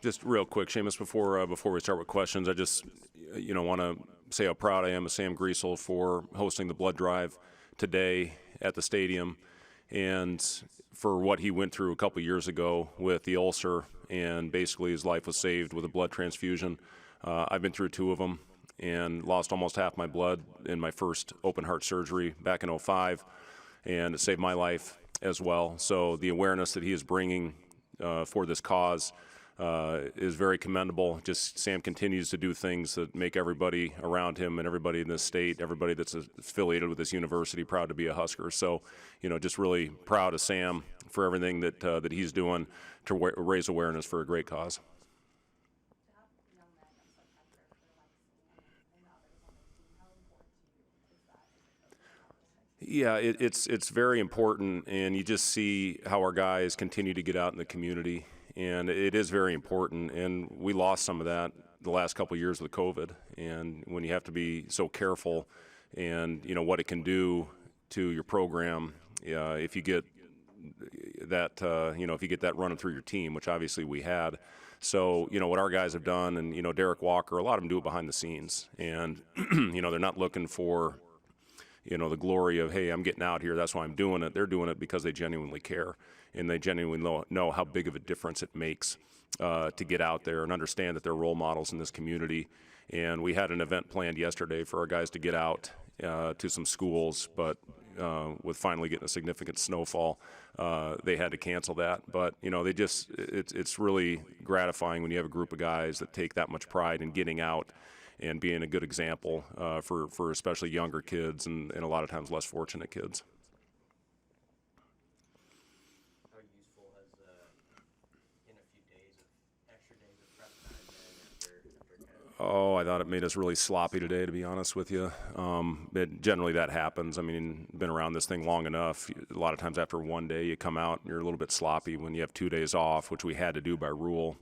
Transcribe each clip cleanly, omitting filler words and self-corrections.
Just real quick, Seamus, before we start with questions, I just want to say how proud I am of Sam Griesel for hosting the blood drive today at the stadium, and for what he went through a couple years ago with the ulcer, and basically his life was saved with a blood transfusion. I've been through 2 of them and lost almost half my blood in my first open heart surgery back in '05, and it saved my life as well. So the awareness that he is bringing for this cause is very commendable. Just Sam continues to do things that make everybody around him and everybody in this state, everybody that's affiliated with this university, proud to be a Husker. So, just really proud of Sam for everything that he's doing to raise awareness for a great cause. Yeah, it's very important, and you just see how our guys continue to get out in the community, and it is very important. And we lost some of that the last couple of years with COVID, and when you have to be so careful, and what it can do to your program, if you get that if you get that running through your team, which obviously we had. So what our guys have done, and Derek Walker, a lot of them do it behind the scenes, and they're not looking for the glory of, hey, I'm getting out here, that's why I'm doing it. They're doing it because they genuinely care, and they genuinely know how big of a difference it makes to get out there and understand that they're role models in this community. And we had an event planned yesterday for our guys to get out to some schools, but with finally getting a significant snowfall, they had to cancel that. But it's really gratifying when you have a group of guys that take that much pride in getting out and being a good example for especially younger kids and a lot of times less fortunate kids. How useful has in a few days of extra days of prep time been after I thought it made us really sloppy today, to be honest with you. Generally that happens. I mean, been around this thing long enough. A lot of times after one day you come out and you're a little bit sloppy. When you have 2 days off, which we had to do by rule,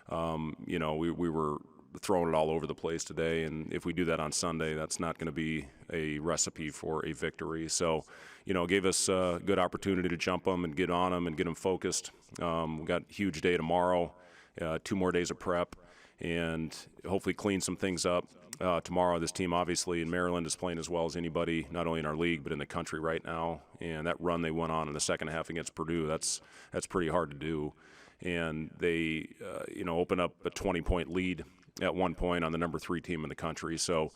we were throwing it all over the place today, and if we do that on Sunday, that's not going to be a recipe for a victory. So, gave us a good opportunity to jump them and get on them and get them focused. We got a huge day tomorrow, 2 more days of prep, and hopefully clean some things up. Tomorrow, this team obviously in Maryland is playing as well as anybody, not only in our league but in the country right now. And that run they went on in the second half against Purdue, that's pretty hard to do. And they, open up a 20-point lead at one point on the number 3 team in the country. So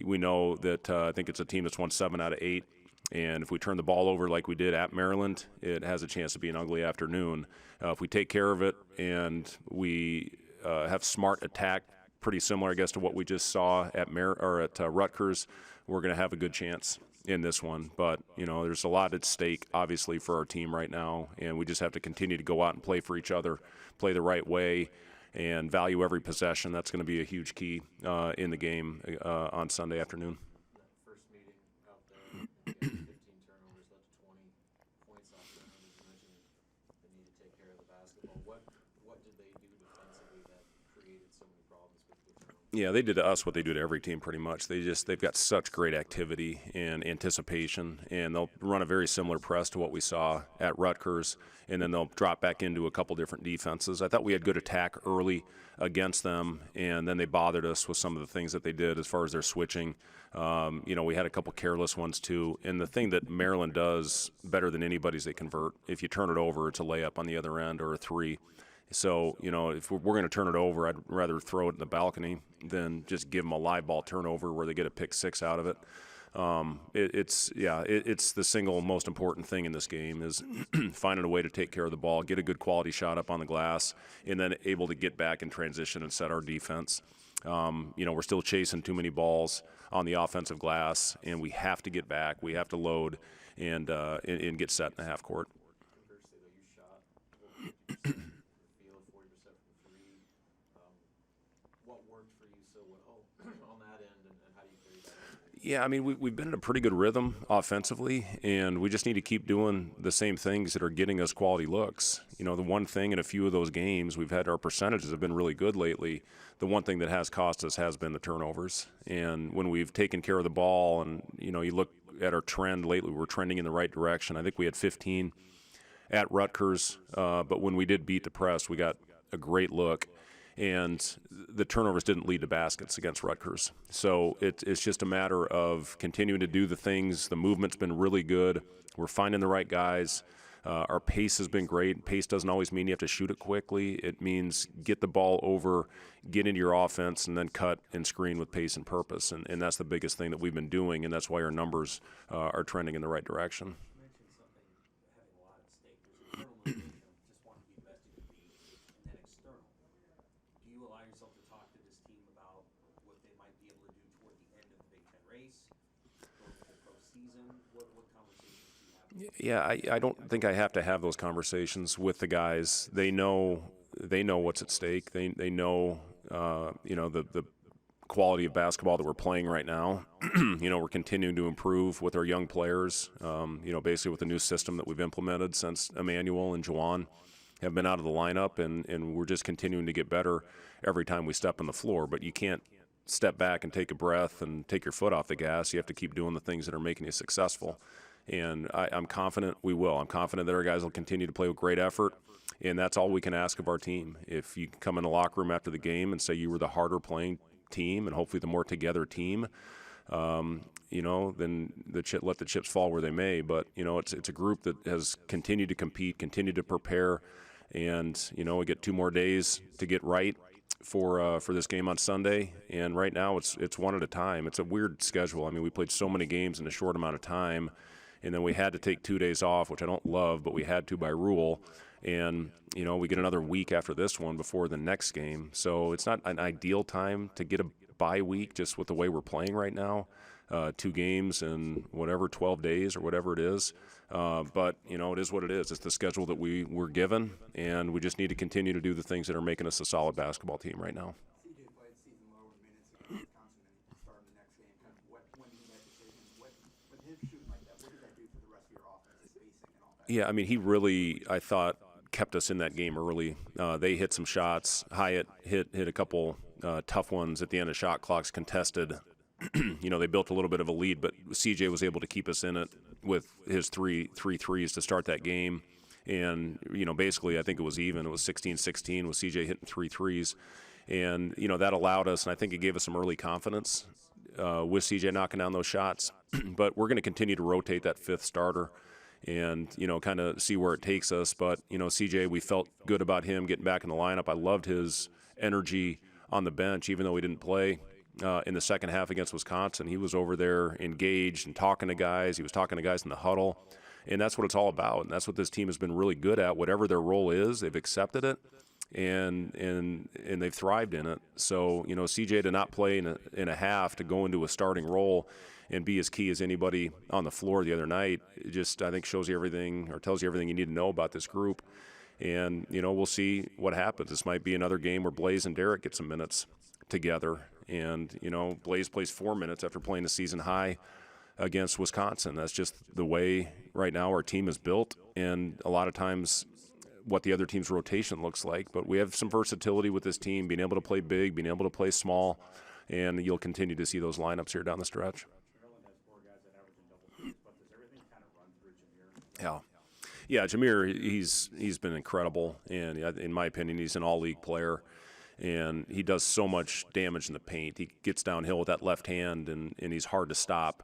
we know that I think it's a team that's won 7 out of 8. And if we turn the ball over like we did at Maryland, it has a chance to be an ugly afternoon. If we take care of it and we have smart attack, pretty similar, I guess, to what we just saw at Rutgers, we're going to have a good chance in this one. But, there's a lot at stake, obviously, for our team right now. And we just have to continue to go out and play for each other, play the right way, and value every possession. That's going to be a huge key in the game on Sunday afternoon. First meeting out there, 15 turnovers led to 20 points off them. You mentioned the need to take care of the basketball. What did they do defensively that created so many problems with turnovers? Yeah, they did to us what they do to every team pretty much. They've got such great activity and anticipation, and they'll run a very similar press to what we saw at Rutgers, and then they'll drop back into a couple different defenses. I thought we had good attack early against them, and then they bothered us with some of the things that they did as far as their switching. We had a couple careless ones too, and the thing that Maryland does better than anybody is they convert. If you turn it over, it's a layup on the other end or a 3. So, if we're going to turn it over, I'd rather throw it in the balcony than just give them a live ball turnover where they get a pick 6 out of it. It's the single most important thing in this game is finding a way to take care of the ball, get a good quality shot up on the glass, and then able to get back in transition and set our defense. We're still chasing too many balls on the offensive glass, and we have to get back. We have to load and get set in the half court. Yeah, I mean, we've been in a pretty good rhythm offensively, and we just need to keep doing the same things that are getting us quality looks. The one thing in a few of those games, we've had our percentages have been really good lately. The one thing that has cost us has been the turnovers. And when we've taken care of the ball and, you look at our trend lately, we're trending in the right direction. I think we had 15 at Rutgers, but when we did beat the press, we got a great look. and the turnovers didn't lead to baskets against Rutgers. So it's just a matter of continuing to do the things. The movement's been really good. We're finding the right guys. Our pace has been great. Pace doesn't always mean you have to shoot it quickly. It means get the ball over, get into your offense, and then cut and screen with pace and purpose. And that's the biggest thing that we've been doing, and that's why our numbers are trending in the right direction. You mentioned something, having a lot at stake. There's internal motivation of just wanting to be the best you can be, and then external. Do you allow yourself to talk to this team about what they might be able to do toward the end of the Big Ten race, going to the postseason? What conversations do you have? Yeah, I don't think I have to have those conversations with the guys. They know what's at stake. They know the quality of basketball that we're playing right now. We're continuing to improve with our young players. Basically with the new system that we've implemented since Emmanuel and Juwan have been out of the lineup, and we're just continuing to get better every time we step on the floor. But you can't step back and take a breath and take your foot off the gas. You have to keep doing the things that are making you successful. And I'm confident we will. I'm confident that our guys will continue to play with great effort, and that's all we can ask of our team. If you come in the locker room after the game and say you were the harder playing team and hopefully the more together team, then let the chips fall where they may. But it's a group that has continued to compete, continued to prepare, and we get 2 more days to get right for this game on Sunday. And right now it's one at a time. It's a weird schedule. I mean, we played so many games in a short amount of time, and then we had to take 2 days off, which I don't love, but we had to by rule. And, we get another week after this one before the next game. So it's not an ideal time to get a bye week just with the way we're playing right now. 2 games in 12 days or whatever it is. But, it is what it is. It's the schedule that we were given, and we just need to continue to do the things that are making us a solid basketball team right now. CJ played season low minutes against Wisconsin and started the next game. Kind of when he made that decision, with him shooting like that, what did that do for the rest of your offense, spacing and all that? Yeah, I mean, he really, I thought, kept us in that game early. They hit some shots. Hyatt hit a couple tough ones at the end of shot clocks, contested. They built a little bit of a lead, but CJ was able to keep us in it with his three threes to start that game. And, basically I think it was even. It was 16-16 with CJ hitting 3 threes. And, that allowed us, and I think it gave us some early confidence with CJ knocking down those shots. But we're going to continue to rotate that 5th starter and, kind of see where it takes us. But, CJ, we felt good about him getting back in the lineup. I loved his energy on the bench, even though he didn't play in the second half against Wisconsin. He was over there engaged and talking to guys. He was talking to guys in the huddle. And that's what it's all about. And that's what this team has been really good at. Whatever their role is, they've accepted it, and they've thrived in it. So, CJ to not play in a half to go into a starting role and be as key as anybody on the floor the other night, it just, I think, shows you everything or tells you everything you need to know about this group. And, we'll see what happens. This might be another game where Blaze and Derek get some minutes together. And, Blaze plays 4 minutes after playing the season high against Wisconsin. That's just the way right now our team is built, and a lot of times what the other team's rotation looks like. But we have some versatility with this team, being able to play big, being able to play small, and you'll continue to see those lineups here down the stretch. Maryland has 4 guys that average in double digits, but does everything kind of run through Jameer? Yeah, Jameer, he's been incredible, and in my opinion, he's an all-league player. And he does so much damage in the paint. He gets downhill with that left hand, and he's hard to stop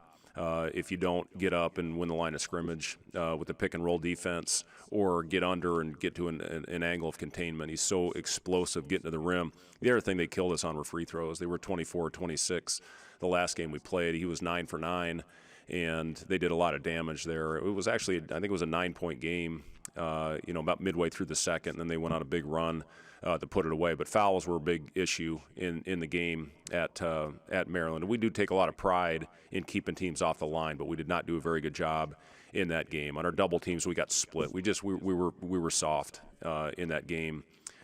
if you don't get up and win the line of scrimmage with the pick-and-roll defense or get under and get to an angle of containment. He's so explosive getting to the rim. The other thing they killed us on were free throws. They were 24-26 the last game we played. He was 9 for 9, and they did a lot of damage there. It was actually, I think it was a 9-point game, about midway through the second, and then they went on a big run to put it away. But fouls were a big issue in the game at Maryland. And we do take a lot of pride in keeping teams off the line, but we did not do a very good job in that game. On our double teams, we got split. We were soft in that game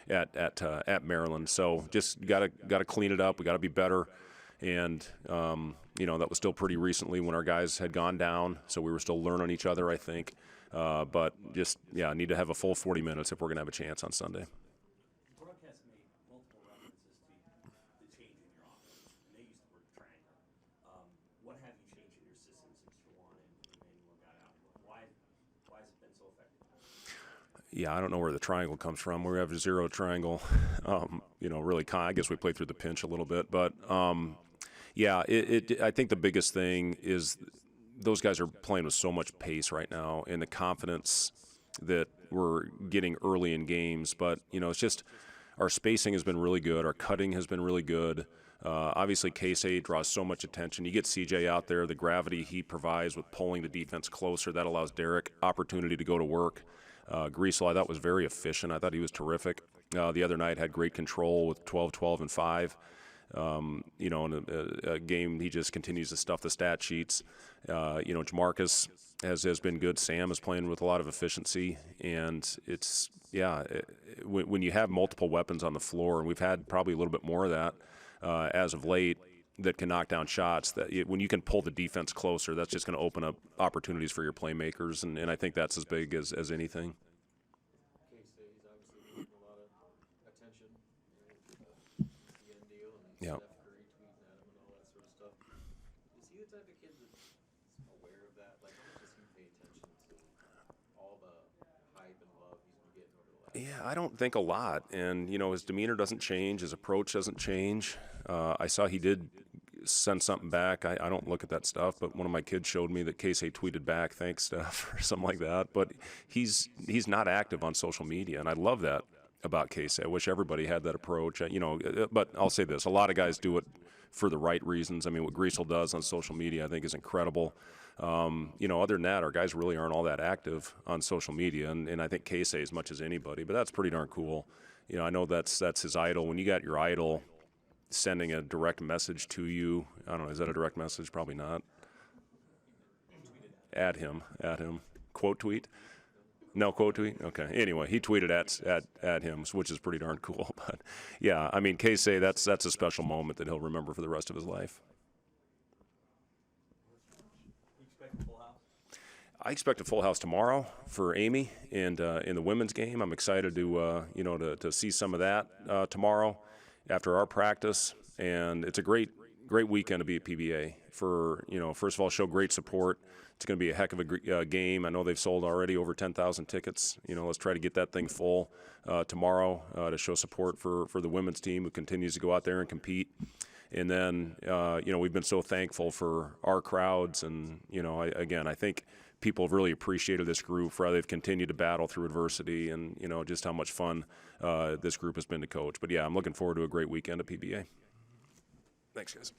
at Maryland. So just got to clean it up. We got to be better. And that was still pretty recently when our guys had gone down, so we were still learning each other, I think. But just need to have a full 40 minutes if we're going to have a chance on Sunday. Broadcast made multiple references to the change in your offense, and they used the word triangle. What have you changed in your system since Juwan and Emmanuel got out? Why has it been so effective? Yeah, I don't know where the triangle comes from. We have a zero triangle. Really, I guess we play through the pinch a little bit, but yeah, I think the biggest thing is those guys are playing with so much pace right now, and the confidence that we're getting early in games. But it's just our spacing has been really good. Our cutting has been really good. Obviously, Casey draws so much attention. You get CJ out there, the gravity he provides with pulling the defense closer, that allows Derek opportunity to go to work. Griesel, I thought, was very efficient. I thought he was terrific. The other night had great control with 12, 12, and 5. In a game, he just continues to stuff the stat sheets. Jamarcus has been good. Sam is playing with a lot of efficiency, and it's when you have multiple weapons on the floor, and we've had probably a little bit more of that as of late, that can knock down shots. When you can pull the defense closer, that's just going to open up opportunities for your playmakers, and I think that's as big as anything. K-State's obviously getting a lot of attention, the ESPN deal, and Yeah. Steph Curry tweeting at him and all that sort of stuff. Is he the type of kid that's aware of that? Like, how much does he pay attention to all the hype and love he's been getting over the last? Yeah, I don't think a lot. And, his demeanor doesn't change. His approach doesn't change. I saw he did send something back. I don't look at that stuff, but one of my kids showed me that Casey tweeted back, "Thanks, Steph," or something like that. But he's not active on social media, and I love that about Casey. I wish everybody had that approach. But I'll say this. A lot of guys do it for the right reasons. I mean, what Griesel does on social media, I think, is incredible. Other than that, our guys really aren't all that active on social media, and I think Casey as much as anybody, but that's pretty darn cool. I know that's his idol. When you got your idol sending a direct message to you, I don't know, is that a direct message? Probably not. At him. Quote tweet? No quote tweet? Okay. Anyway, he tweeted at him, which is pretty darn cool. But yeah, I mean, Casey, that's a special moment that he'll remember for the rest of his life. I expect a full house tomorrow for Amy, and in the women's game, I'm excited to see some of that tomorrow after our practice. And it's a great weekend to be at PBA. First of all, show great support. It's going to be a heck of a game. I know they've sold already over 10,000 tickets. Let's try to get that thing full tomorrow to show support for the women's team, who continues to go out there and compete. And then, we've been so thankful for our crowds. And, I think people have really appreciated this group for how they've continued to battle through adversity, and, just how much fun this group has been to coach. But, yeah, I'm looking forward to a great weekend at PBA. Thanks, guys.